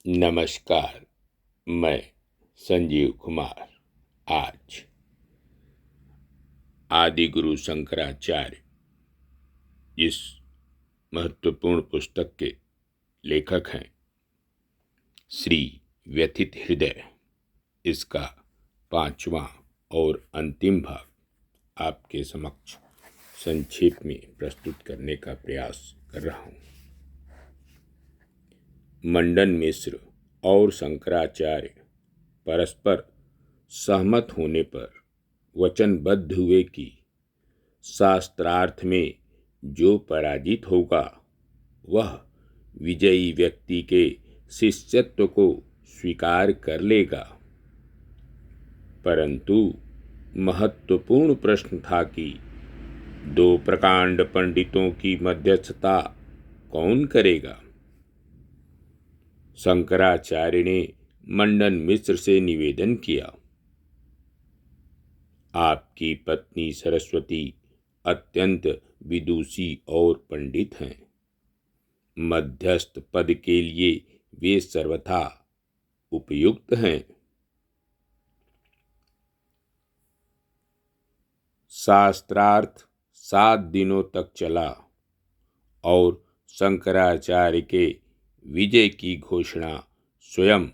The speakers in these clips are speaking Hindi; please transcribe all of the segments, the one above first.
नमस्कार। मैं संजीव कुमार आज आदि गुरु शंकराचार्य इस महत्वपूर्ण पुस्तक के लेखक हैं। श्री व्यथित हृदय इसका 5वां और अंतिम भाग आपके समक्ष संक्षेप में प्रस्तुत करने का प्रयास कर रहा हूँ। मंडन मिश्र और शंकराचार्य परस्पर सहमत होने पर वचनबद्ध हुए कि शास्त्रार्थ में जो पराजित होगा वह विजयी व्यक्ति के शिष्यत्व को स्वीकार कर लेगा। परंतु महत्वपूर्ण प्रश्न था कि 2 प्रकांड पंडितों की मध्यस्थता कौन करेगा। शंकराचार्य ने मंडन मिश्र से निवेदन किया, आपकी पत्नी सरस्वती अत्यंत विदुषी और पंडित हैं। मध्यस्थ पद के लिए वे सर्वथा उपयुक्त हैं। शास्त्रार्थ 7 दिनों तक चला और शंकराचार्य के विजय की घोषणा स्वयं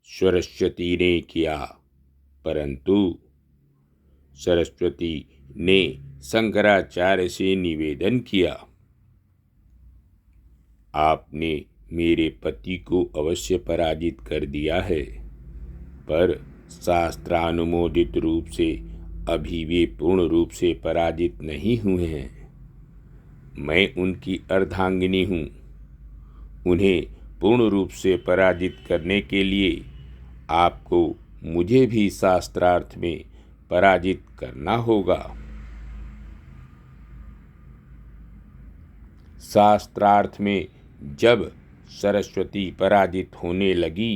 सरस्वती ने किया। परंतु सरस्वती ने शंकराचार्य से निवेदन किया, आपने मेरे पति को अवश्य पराजित कर दिया है, पर शास्त्रानुमोदित रूप से अभी वे पूर्ण रूप से पराजित नहीं हुए हैं। मैं उनकी अर्धांगिनी हूँ। उन्हें पूर्ण रूप से पराजित करने के लिए आपको मुझे भी शास्त्रार्थ में पराजित करना होगा। शास्त्रार्थ में जब सरस्वती पराजित होने लगी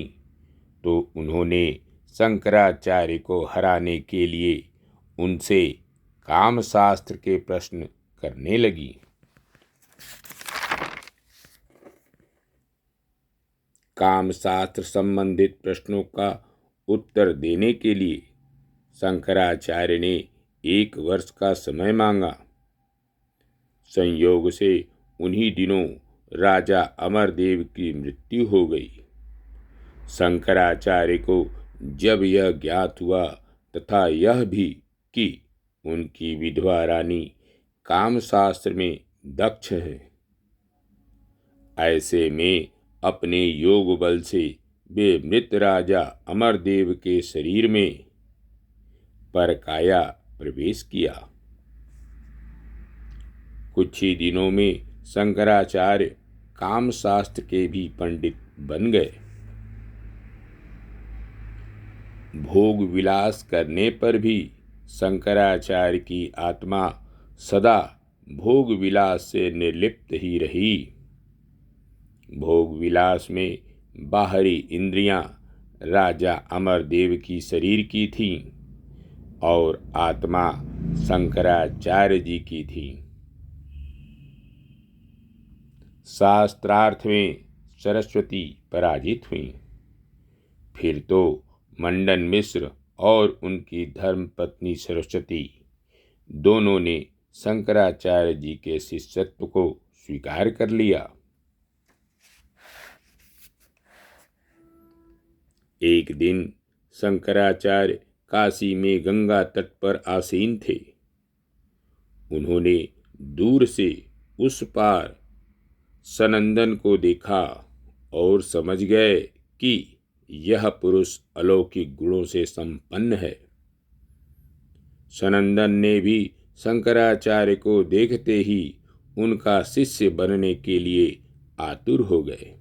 तो उन्होंने शंकराचार्य को हराने के लिए उनसे कामशास्त्र के प्रश्न करने लगी। कामशास्त्र संबंधित प्रश्नों का उत्तर देने के लिए शंकराचार्य ने 1 वर्ष का समय मांगा। संयोग से उन्हीं दिनों राजा अमरदेव की मृत्यु हो गई। शंकराचार्य को जब यह ज्ञात हुआ तथा यह भी कि उनकी विधवा रानी कामशास्त्र में दक्ष है, ऐसे में अपने योग बल से वे मृत राजा अमरदेव के शरीर में परकाया प्रवेश किया। कुछ ही दिनों में शंकराचार्य कामशास्त्र के भी पंडित बन गए। भोग विलास करने पर भी शंकराचार्य की आत्मा सदा भोग विलास से निर्लिप्त ही रही। भोग विलास में बाहरी इंद्रियां राजा अमरदेव की शरीर की थीं और आत्मा शंकराचार्य जी की थी। शास्त्रार्थ में सरस्वती पराजित हुई। फिर तो मंडन मिश्र और उनकी धर्मपत्नी सरस्वती दोनों ने शंकराचार्य जी के शिष्यत्व को स्वीकार कर लिया। एक दिन शंकराचार्य काशी में गंगा तट पर आसीन थे। उन्होंने दूर से उस पार सनंदन को देखा और समझ गए कि यह पुरुष अलौकिक गुणों से संपन्न है। सनंदन ने भी शंकराचार्य को देखते ही उनका शिष्य बनने के लिए आतुर हो गए।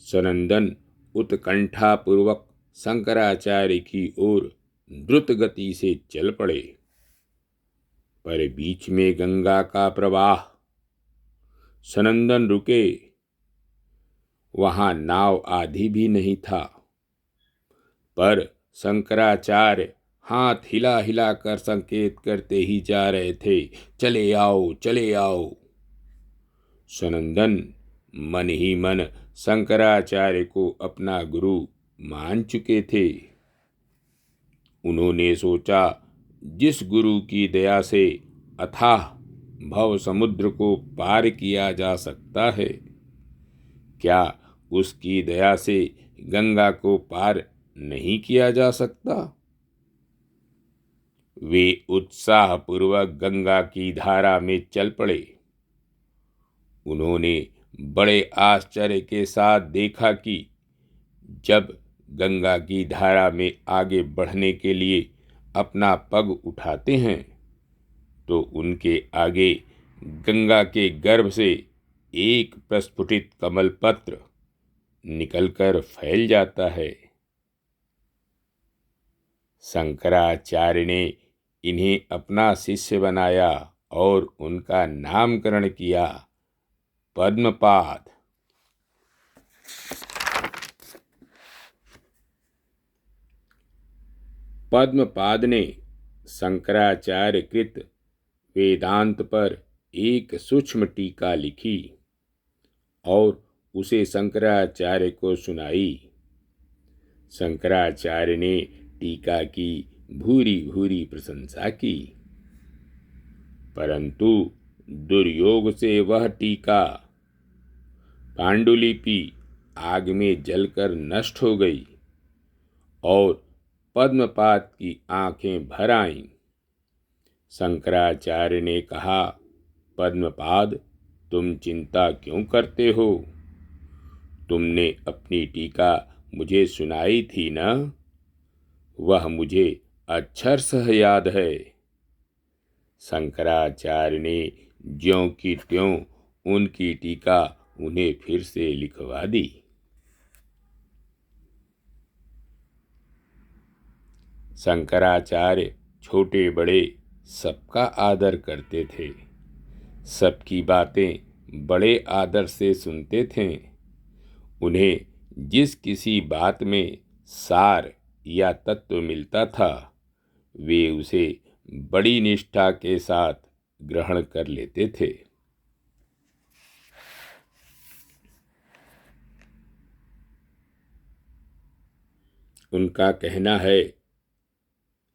सनंदन उत्कंठापूर्वक शंकराचार्य की ओर द्रुत गति से चल पड़े, पर बीच में गंगा का प्रवाह। सनंदन रुके। वहां नाव आदि भी नहीं था, पर शंकराचार्य हाथ हिला हिला कर संकेत करते ही जा रहे थे, चले आओ चले आओ। सनंदन मन ही मन शंकराचार्य को अपना गुरु मान चुके थे। उन्होंने सोचा, जिस गुरु की दया से अथाह भव समुद्र को पार किया जा सकता है, क्या उसकी दया से गंगा को पार नहीं किया जा सकता? वे उत्साहपूर्वक गंगा की धारा में चल पड़े। उन्होंने बड़े आश्चर्य के साथ देखा कि जब गंगा की धारा में आगे बढ़ने के लिए अपना पग उठाते हैं तो उनके आगे गंगा के गर्भ से एक प्रस्फुटित कमल पत्र निकलकर फैल जाता है। शंकराचार्य ने इन्हें अपना शिष्य बनाया और उनका नामकरण किया पद्मपाद। पद्मपाद ने शंकराचार्य कृत वेदांत पर एक सूक्ष्म टीका लिखी और उसे शंकराचार्य को सुनाई। शंकराचार्य ने टीका की भूरी भूरी प्रशंसा की, परंतु दुर्योग से वह टीका पांडुलिपि आग में जलकर नष्ट हो गई और पद्मपाद की आंखें भर आईं। शंकराचार्य ने कहा, पद्मपाद, तुम चिंता क्यों करते हो? तुमने अपनी टीका मुझे सुनाई थी ना? वह मुझे अक्षरशः याद है। शंकराचार्य ने ज्यों की त्यों उनकी टीका उन्हें फिर से लिखवा दी। शंकराचार्य छोटे बड़े सबका आदर करते थे, सबकी बातें बड़े आदर से सुनते थे। उन्हें जिस किसी बात में सार या तत्व मिलता था वे उसे बड़ी निष्ठा के साथ ग्रहण कर लेते थे। उनका कहना है,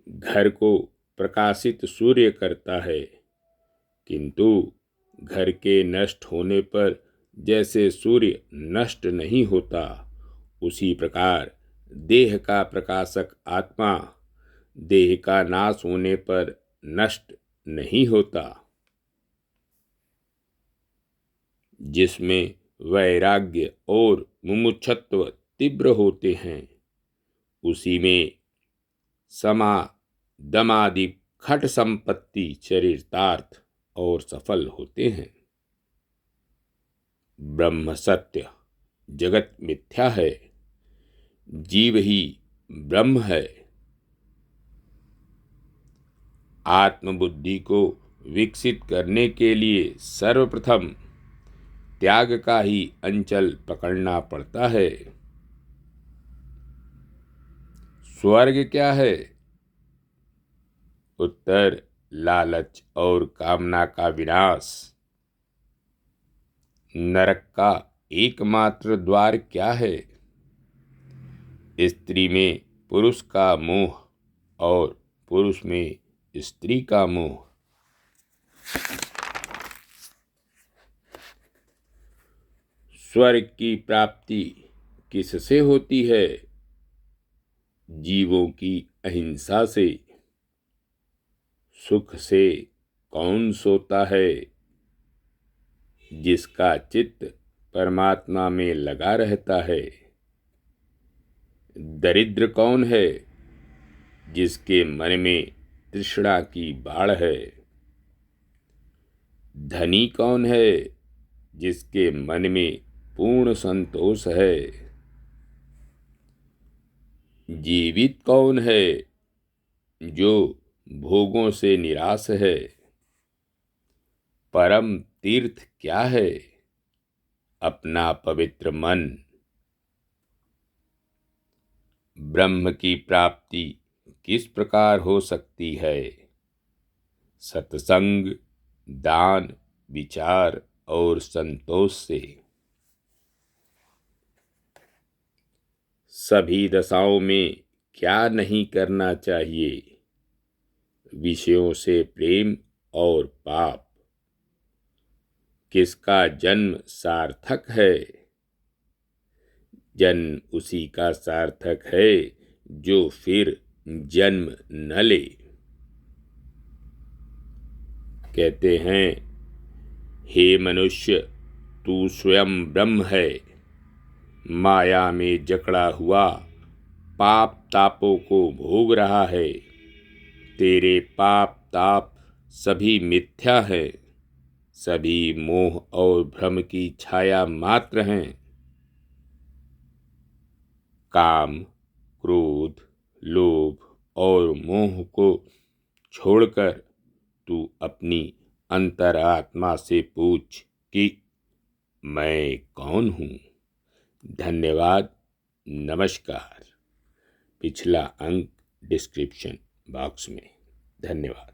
घर को प्रकाशित सूर्य करता है, किंतु घर के नष्ट होने पर जैसे सूर्य नष्ट नहीं होता, उसी प्रकार देह का प्रकाशक आत्मा देह का नाश होने पर नष्ट नहीं होता। जिसमें वैराग्य और मुमुक्षुत्व तीव्र होते हैं, उसी में समा दमादि खट संपत्ति चरितार्थ और सफल होते हैं। ब्रह्म सत्य, जगत मिथ्या है, जीव ही ब्रह्म है। आत्मबुद्धि को विकसित करने के लिए सर्वप्रथम त्याग का ही अंचल पकड़ना पड़ता है। स्वर्ग क्या है? उत्तर, लालच और कामना का विनाश। नरक का एकमात्र द्वार क्या है? स्त्री में पुरुष का मोह और पुरुष में स्त्री का मोह। स्वर्ग की प्राप्ति किससे होती है? जीवों की अहिंसा से। सुख से कौन सोता है? जिसका चित्त परमात्मा में लगा रहता है। दरिद्र कौन है? जिसके मन में तृष्णा की बाढ़ है। धनी कौन है? जिसके मन में पूर्ण संतोष है। जीवित कौन है? जो भोगों से निराश है। परम तीर्थ क्या है? अपना पवित्र मन। ब्रह्म की प्राप्ति किस प्रकार हो सकती है? सत्संग, दान, विचार और संतोष से। सभी दशाओं में क्या नहीं करना चाहिए। विषयों से प्रेम और पाप। किसका जन्म सार्थक है? जन्म उसी का सार्थक है जो फिर जन्म न ले। कहते हैं, हे मनुष्य, तू स्वयं ब्रह्म है। माया में जकड़ा हुआ पाप तापों को भोग रहा है। तेरे पाप ताप सभी मिथ्या है, सभी मोह और भ्रम की छाया मात्र हैं। काम, क्रोध, लोभ और मोह को छोड़कर तू अपनी अंतरात्मा से पूछ कि मैं कौन हूँ। धन्यवाद। नमस्कार। पिछला अंक डिस्क्रिप्शन बॉक्स में। धन्यवाद।